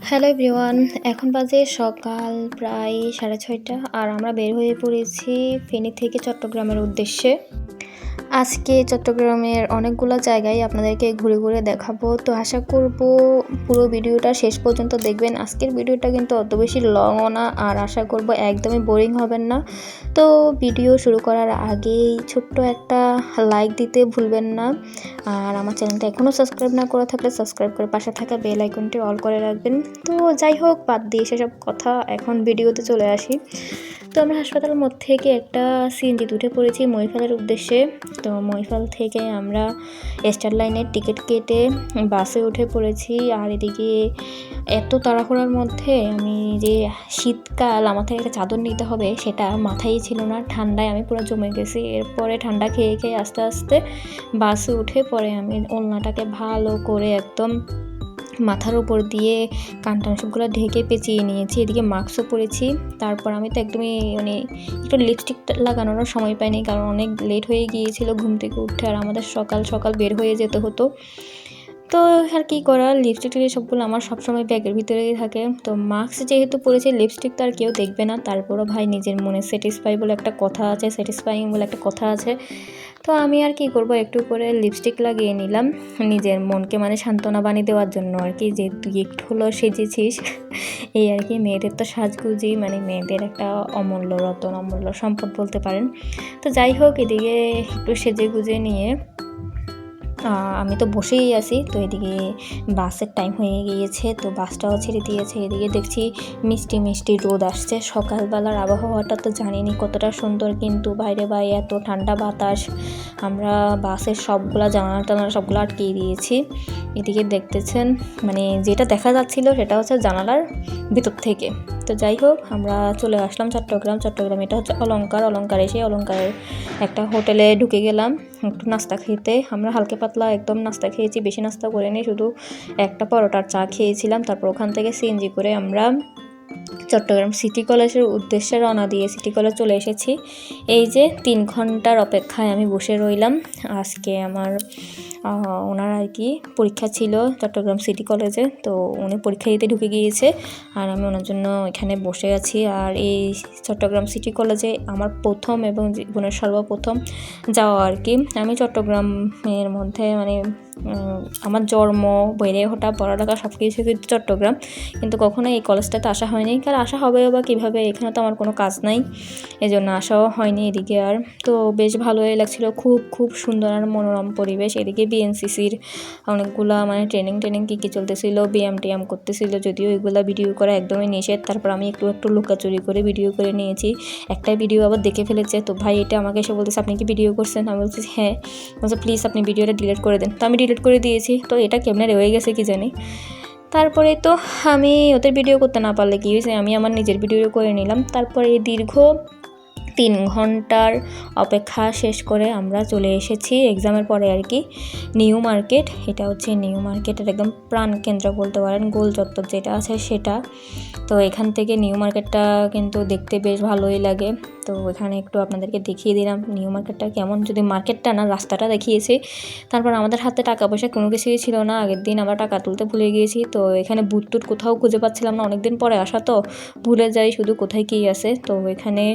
Hello everyone, এখন বাজে সকাল প্রায় 6:30 আর আমরা বের হয়ে পড়েছি ফেনী থেকে চট্টগ্রামের উদ্দেশ্যে। আজকে চট্টগ্রামের অনেকগুলো জায়গায় আপনাদেরকে ঘুরে ঘুরে দেখাবো, তো আশা করব পুরো ভিডিওটা শেষ পর্যন্ত দেখবেন। আজকের ভিডিওটা কিন্তু অত বেশি লংও না, আর আশা করব একদমই বোরিং হবেন না। তো ভিডিও শুরু করার আগেই ছোট্ট একটা লাইক দিতে ভুলবেন না, আর আমার চ্যানেলটা এখনও সাবস্ক্রাইব না করে থাকলে সাবস্ক্রাইব করে পাশে থাকা বেল আইকনটি অল করে রাখবেন। তো যাই হোক, বাদ দিয়ে সেসব কথা, এখন ভিডিওতে চলে আসি। তো আমরা হাসপাতালের মধ্যে থেকে একটা সিএনজিতে উঠে পড়েছি মহিফালের উদ্দেশ্যে। তো মহিফাল থেকে আমরা স্টার লাইনের টিকিট কেটে বাসে উঠে পড়েছি। আর এদিকে এত তাড়াহুড়ার মধ্যে আমি যে শীতকাল, আমার থেকে একটা চাদর নিতে হবে সেটা মাথায় ছিল না, ঠান্ডায় আমি পুরো জমে গেছি। এরপরে ঠান্ডা খেয়ে খেয়ে আস্তে আস্তে বাসে উঠে পরে আমি ওড়নাটাকে ভালো করে একদম মাথার উপর দিয়ে কানটান সবগুলো ঢেকে পেঁচিয়ে নিয়েছি। এদিকে মাস্কও পরেছি। তারপর আমি তো একদমই একটু লিপস্টিক লাগানোরও সময় পাইনি, কারণ অনেক লেট হয়ে গিয়েছিল ঘুম থেকে উঠতে, আর আমাদের সকাল সকাল বের হয়ে যেতে হতো। তো আর কী করার, লিপস্টিক সবগুলো আমার সবসময় ব্যাগের ভিতরেই থাকে। তো মাস্ক যেহেতু পরেছি, লিপস্টিক তো আর কেউ দেখবে না। তারপরও ভাই নিজের মনে স্যাটিসফাইং বলে একটা কথা আছে। তো আমি আর কি করব, একটু করে লিপস্টিক লাগিয়ে নিলাম নিজের মনকে সান্ত্বনা বানিয়ে দেওয়ার জন্য আর কি, যে তুই একটু হলো সেজেছিস এই আর কি। মেয়েদের তো সাজগুজি মেয়েদের একটা অমূল্য রতন, অমূল্য সম্পদ বলতে পারেন। তো যাই হোক, এদিকে একটু সেজে গুজে নিয়ে আমি তো বসেই আছি। তো এদিকে বাসের টাইম হয়ে গিয়েছে, তো বাসটাও ছেড়ে দিয়েছে। এদিকে দেখছি মিষ্টি মিষ্টি রোদ আসছে। সকালবেলার আবহাওয়াটা তো জানিনি কতটা সুন্দর, কিন্তু বাইরে এত ঠান্ডা বাতাস। আমরা বাসের সবগুলা জানালা সবগুলো আটকিয়ে দিয়েছি। এদিকে দেখতেছেন যেটা দেখা যাচ্ছিল সেটা হচ্ছে জানালার ভিতর থেকে। তো যাই হোক, আমরা চলে আসলাম চট্টগ্রাম। এটা হচ্ছে অলঙ্কার এসে অলঙ্কারের একটা হোটেলে ঢুকে গেলাম একটু নাস্তা খেতে। আমরা হালকা পাতলা একদম নাস্তা খেয়েছি, বেশি নাস্তা করিনি, শুধু একটা পরোটার চা খেয়েছিলাম। তারপর ওখান থেকে সিএনজি করে আমরা চট্টগ্রাম সিটি কলেজের উদ্দেশ্যে রওনা দিয়ে সিটি কলেজ চলে এসেছি। এই যে 3 ঘন্টার অপেক্ষায় আমি বসে রইলাম। আজকে আমার ওনার আর কি পরীক্ষা ছিল চট্টগ্রাম সিটি কলেজে, তো উনি পরীক্ষা দিতে ঢুকে গিয়েছে, আর আমি ওনার জন্য এখানে বসে আছি। আর এই চট্টগ্রাম সিটি কলেজে আমার প্রথম এবং জীবনের সর্বপ্রথম যাওয়া আর কি। আমি চট্টগ্রামের মধ্যে আমার জন্ম, বেড়ে ওঠা, পড়ালেখা সব কিছু কিন্তু চট্টগ্রাম, কিন্তু কখনো এই কলেজটাতে আসা হয়নি। কারণ আসা হবে বা কীভাবে, এখানে তো আমার কোনো কাজ নাই, এই জন্য আসাও হয়নি এদিকে আর। তো বেশ ভালোই লাগছিলো, খুব খুব সুন্দর আর মনোরম পরিবেশ। এদিকে বিএনসিসির অনেকগুলা ট্রেনিং কী চলতেছিল, ব্যায়াম করতেছিল, যদিও এগুলা ভিডিও করা একদমই নিষেধ। তারপর আমি একটু লুকাচুরি করে ভিডিও করে নিয়েছি। একটা ভিডিও আবার দেখে ফেলেছে, তো ভাই এটা আমাকে এসে বলতেছে আপনি কি ভিডিও করছেন? আমি বলছি হ্যাঁ। বলছে প্লিজ আপনি ভিডিওটা ডিলিট করে দেন। তো আমি ডিলিট করে দিয়েছি। তো এটা কেমনে রয়ে গেছে কি জানি। তারপরে তো আমি ওদের ভিডিও করতে না পারলে কি হয়েছে, আমি আমার নিজের ভিডিও করে নিলাম। তারপরে দীর্ঘ 3 ঘন্টার অপেক্ষা শেষ করে আমরা চলে এসেছি এক্সামের পরে আর কি নিউ মার্কেট। এটা হচ্ছে নিউ মার্কেটের একদম প্রাণকেন্দ্র বলতে পারেন, গোল চত্বর যেটা আছে সেটা। তো এখান থেকে নিউ মার্কেটটা কিন্তু দেখতে বেশ ভালোই লাগে। তো এখানে একটু আপনাদেরকে দেখিয়ে দিলাম নিউ মার্কেটটা কেমন, যদি মার্কেটটা না রাস্তাটা দেখিয়েছি। তারপর আমাদের হাতে টাকা পয়সা কোনো কিছুই ছিল না, আগের দিন আমরা টাকা তুলতে ভুলে গিয়েছি। তো এখানে বুট কোথাও খুঁজে পাচ্ছিলাম না, অনেকদিন পরে আসা তো ভুলে যাই শুধু কোথায় কী আছে। তো এখানে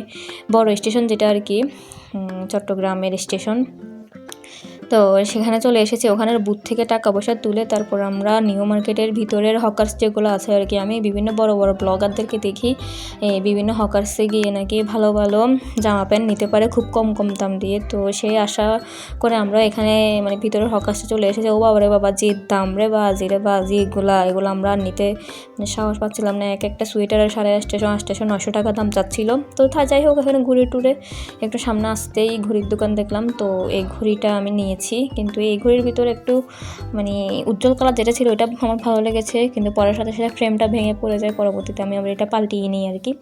বড় স্টেশন যেটা আর কি চট্টগ্রামের স্টেশন, তো সেখানে চলে এসেছি। ওখানের বুথ থেকে টাকা পয়সা তুলে তারপর আমরা নিউ মার্কেটের ভিতরের হকার্স যেগুলো আছে আর কি, আমি বিভিন্ন বড় বড় ব্লগারদেরকে দেখি বিভিন্ন হকার্সে গিয়ে নাকি ভালো ভালো জামা প্যান্ট নিতে পারে খুব কম দাম দিয়ে। তো সেই আশা করে আমরা এখানে ভিতরের হকার্সে চলে এসেছি। ও বাবা রে বাবা, যে দাম রে বাজি এগুলো আমরা নিতে সাহস পাচ্ছিলাম না। একটা সোয়েটারের 850 900 টাকা দাম চাচ্ছিল। তো যাই হোক, এখানে ঘুরে টুরে একটু সামনে আসতেই ঘড়ির দোকান দেখলাম। তো এই ঘড়িটা আমি নিয়েছি, কিন্তু এই ঘড়ির ভিতরে একটু উজ্জ্বল কালার যেটা ছিল ওটা আমার ভালো লেগেছে, কিন্তু পরের সাথে সাথে ফ্রেমটা ভেঙে পড়ে যায়। পরবর্তীতে আমি আবার এটা পাল্টিয়ে নিই আর কি।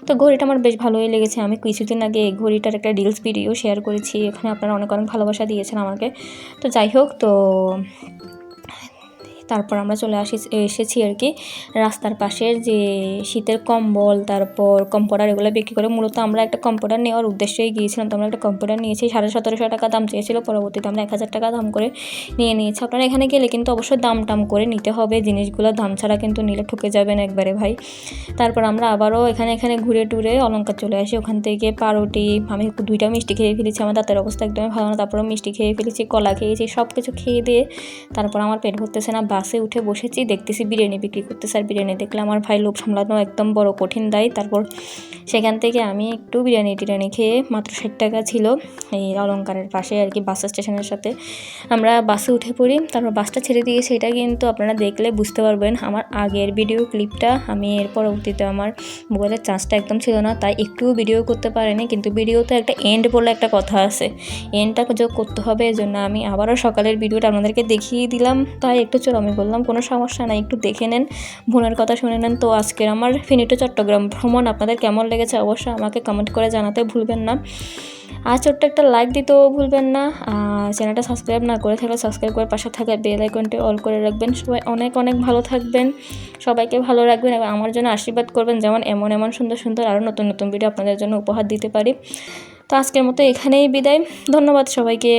তো ঘড়িটা আমার বেশ ভালোই লেগেছে। আমি কিছুদিন আগে এই ঘড়িটার একটা রিলস ভিডিও শেয়ার করেছি, এখানে আপনারা অনেক ভালোবাসা দিয়েছেন আমাকে। তো যাই হোক, তো তারপর আমরা চলে এসেছি আর কি রাস্তার পাশের যে শীতের কম্বল, তারপর কম্পিউটার এগুলো বিক্রি করে। মূলত আমরা একটা কম্পিউটার নেওয়ার উদ্দেশ্যেই গিয়েছিলাম। তো আমরা একটা কম্পিউটার নিয়েছি, 1750 টাকা দাম চেয়েছিল, পরবর্তীতে আমরা 1000 টাকা দাম করে নিয়ে নিয়েছি। আপনারা এখানে গেলে কিন্তু অবশ্যই দাম টাম করে নিতে হবে জিনিসগুলো, দাম ছাড়া কিন্তু নিলে ঠকে যাবেন একবারে ভাই। তারপর আমরা আবারও এখানে ঘুরে টুরে অলংকার চলে আসি। ওখান থেকে পাউরুটি, আমি 2টা মিষ্টি খেয়ে ফেলেছি, আমার দাঁতের অবস্থা একদমই ভালো না, তারপরেও মিষ্টি খেয়ে ফেলেছি, কলা খেয়েছি, সব কিছু খেয়ে দিয়ে তারপর আমার পেট ভরতেছে না, বাসে উঠে বসেছি, দেখতেছি বিরিয়ানি বিক্রি করতেছে। আর বিরিয়ানি দেখলে আমার ভাই লোভ সামলানো একদম বড় কঠিন দায়। তারপর সেখান থেকে আমি একটু বিরিয়ানি টিরিয়ানি খেয়ে, মাত্র 60 টাকা ছিল এই অলংকারের পাশে আর কি বাস স্টেশনের সাথে, আমরা বাসে উঠে পড়ি। তারপর বাসটা ছেড়ে দিয়ে, সেটা কিন্তু আপনারা দেখলে বুঝতে পারবেন আমার আগের ভিডিও ক্লিপটা। আমি এর পরবর্তীতে আমার মোবাইলের চার্জটা একদম ছিল না, তাই একটু ভিডিও করতে পারিনি, কিন্তু ভিডিওতে একটা এন্ড বলে একটা কথা আছে, এন্ডটা যোগ করতে হবে, এজন্য আমি আবারও সকালের ভিডিওটা আপনাদেরকে দেখিয়ে দিলাম। তাই একটু চোরামি বললাম, কোনো সমস্যা নাই, একটু দেখে নেন, বোনের কথা শুনে নেন। তো আজকের আমার ফেনী টু চট্টগ্রাম ভ্রমণ আপনাদের কেমন লেগেছে অবশ্যই আমাকে কমেন্ট করে জানাতে ভুলবেন না, আর ছোট্ট একটা লাইক দিতেও ভুলবেন না। চ্যানেলটা সাবস্ক্রাইব না করে থাকলে সাবস্ক্রাইব করে পাশে থাকা বেল আইকনটি অল করে রাখবেন। সবাই অনেক অনেক ভালো থাকবেন, সবাইকে ভালো রাখবেন এবং আমার জন্য আশীর্বাদ করবেন, যেমন এমন সুন্দর সুন্দর আরও নতুন নতুন ভিডিও আপনাদের জন্য উপহার দিতে পারি। তো আজকের মতো এখানেই বিদায়, ধন্যবাদ সবাইকে।